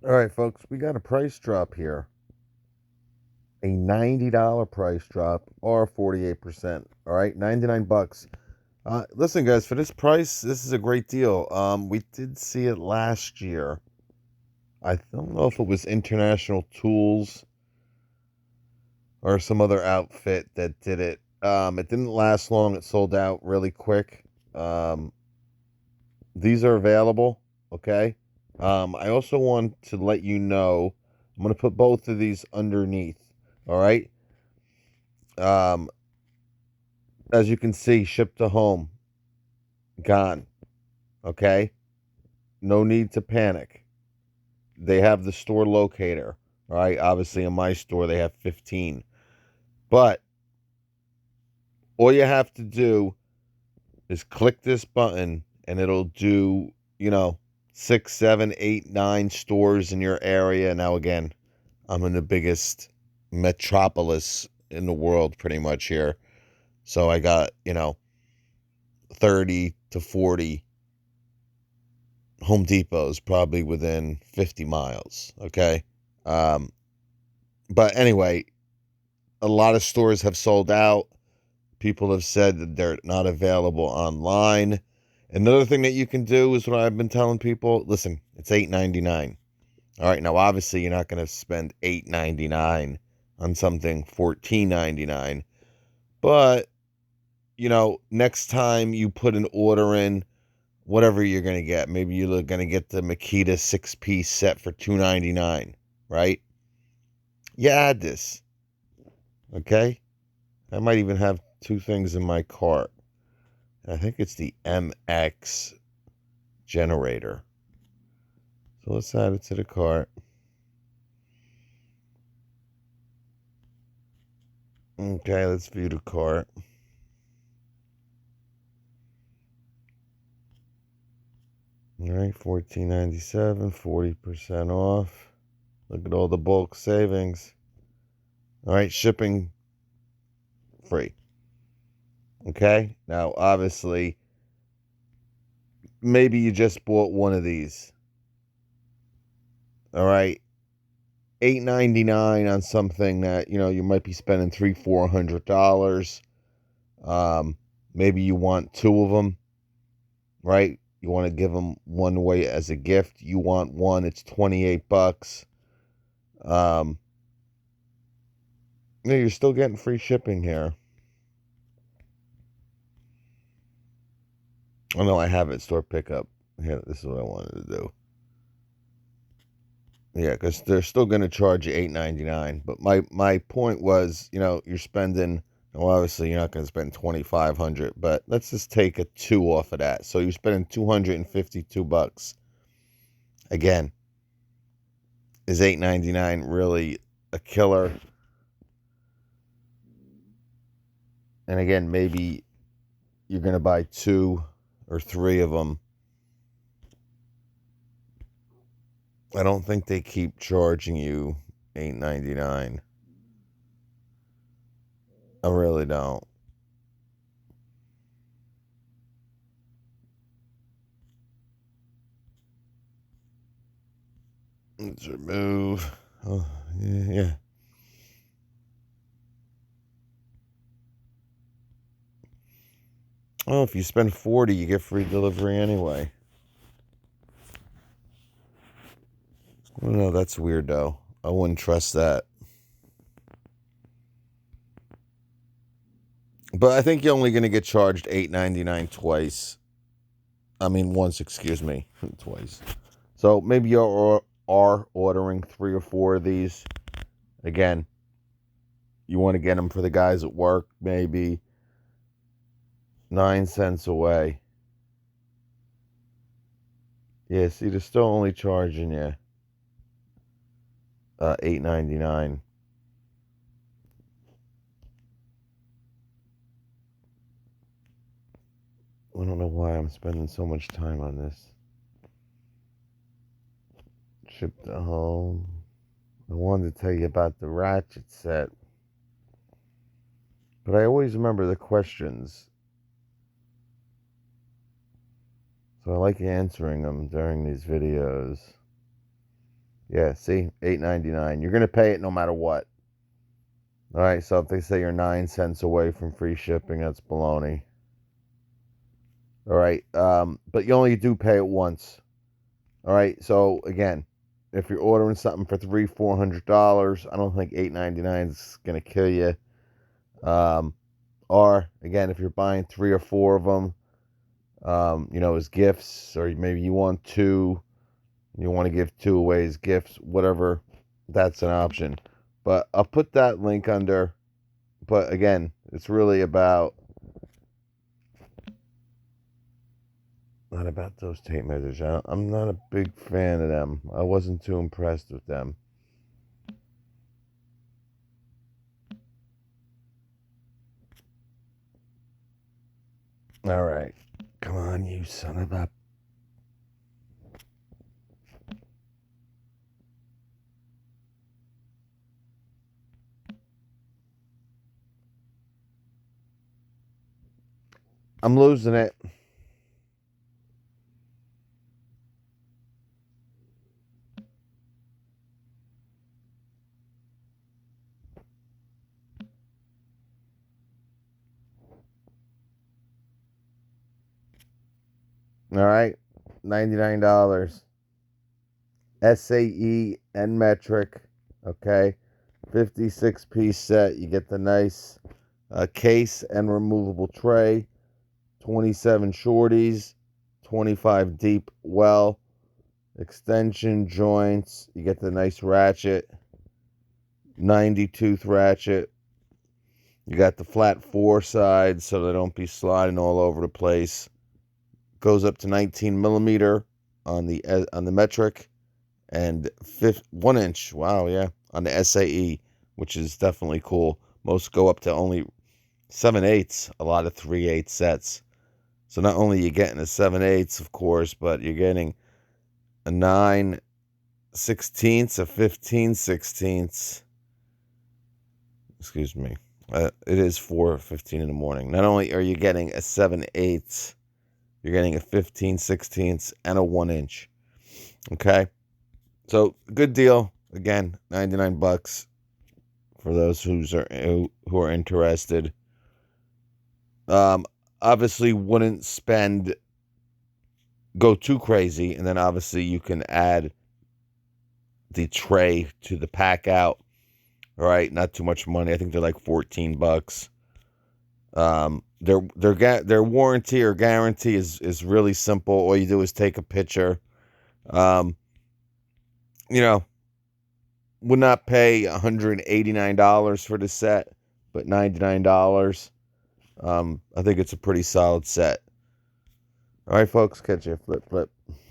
All right, folks, we got a price drop here. A $90 price drop or 48%. All right, 99 bucks. Listen, guys, for this price, this is a great deal. We did see it last year. I don't know if it was International Tools or some other outfit that did it. It didn't last long. It sold out really quick. Um, these are available. Okay. I also want to let you know I'm going to put both of these underneath. All right. Um, as you can see, shipped to home, gone. Okay. No need to panic. They have the store locator. All right. Obviously, in my store, they have 15. But all you have to do is click this button and it'll do, you know, 6, 7, 8, 9 stores in your area. Now, again, I'm in the biggest metropolis in the world pretty much here. So I got, 30 to 40 Home Depots probably within 50 miles. Okay. Um, but anyway, a lot of stores have sold out. People have said that they're not available online. Another thing that you can do is what I've been telling people. Listen, it's $8.99. All right, now obviously you're not going to spend $8.99 on something $14.99, but next time you put an order in, whatever you're going to get, maybe you're going to get the Makita 6-piece set for $2.99, right? You add this, okay? I might even have two things in my cart. I think it's the MX generator. So let's add it to the cart. Okay, let's view the cart. All right, $14.97, 40% off. Look at all the bulk savings. All right, shipping free. Okay, now obviously, maybe you just bought one of these. All right, $8.99 on something that you might be spending $300-400. Maybe you want two of them, right? You want to give them one away as a gift. You want one, it's 28 bucks. Um, you're still getting free shipping here. Oh no, I have it store pickup. Here, this is what I wanted to do. Yeah, because they're still going to charge you $8.99. But my point was, you're spending. Well, obviously, you're not going to spend 2,500, but let's just take a two off of that. So you're spending 252 bucks. Again, is $8.99 really a killer? And again, maybe you're going to buy two or three of them. I don't think they keep charging you $8.99. I really don't. Let's remove. Oh, yeah. Oh, if you spend 40, you get free delivery anyway. Oh, no, that's weird though. I wouldn't trust that. But I think you're only going to get charged $8.99 twice. I mean, once, excuse me, twice. So maybe you are ordering three or four of these. Again, you want to get them for the guys at work, maybe 9 cents away. Yeah, see, they're still only charging you $8.99. I don't know why I'm spending so much time on this. Shipped to home. I wanted to tell you about the Ratchet set, but I always remember the questions, so I like answering them during these videos. Yeah, see, $8.99. You're gonna pay it no matter what. All right, so if they say you're 9 cents away from free shipping, that's baloney. All right, but you only do pay it once. All right, so again, if you're ordering something for $300-400, I don't think $8.99 is gonna kill you. Or again, if you're buying 3 or 4 of them, as gifts, or maybe you want two, you want to give 2 away as gifts, whatever, that's an option. But I'll put that link under. But again, it's really not about those tape measures. I'm not a big fan of them. I wasn't too impressed with them. All right. Come on, you son of a. I'm losing it. All right. $99. SAE and metric. Okay. 56-piece set. You get the nice case and removable tray. 27 shorties. 25 deep well. Extension joints. You get the nice ratchet. 90 tooth ratchet. You got the flat 4 sides so they don't be sliding all over the place. Goes up to 19 millimeter on the metric, and 1 inch. Wow, yeah, on the SAE, which is definitely cool. Most go up to only 7/8. A lot of 3/8 sets. So not only are you getting a 7/8, of course, but you're getting a 9/16, a 15/16. Excuse me. It is 4:15 in the morning. Not only are you getting a 7/8, you're getting a 15/16 and a 1 inch. Okay, so good deal. Again, $99 for those who are interested. Obviously wouldn't go too crazy, and then obviously you can add the tray to the pack out. All right, not too much money. I think they're like $14. Their warranty or guarantee is really simple. All you do is take a picture. Um, you know, would not pay $189 for the set, but $99. I think it's a pretty solid set. All right, folks, catch you. Flip, flip.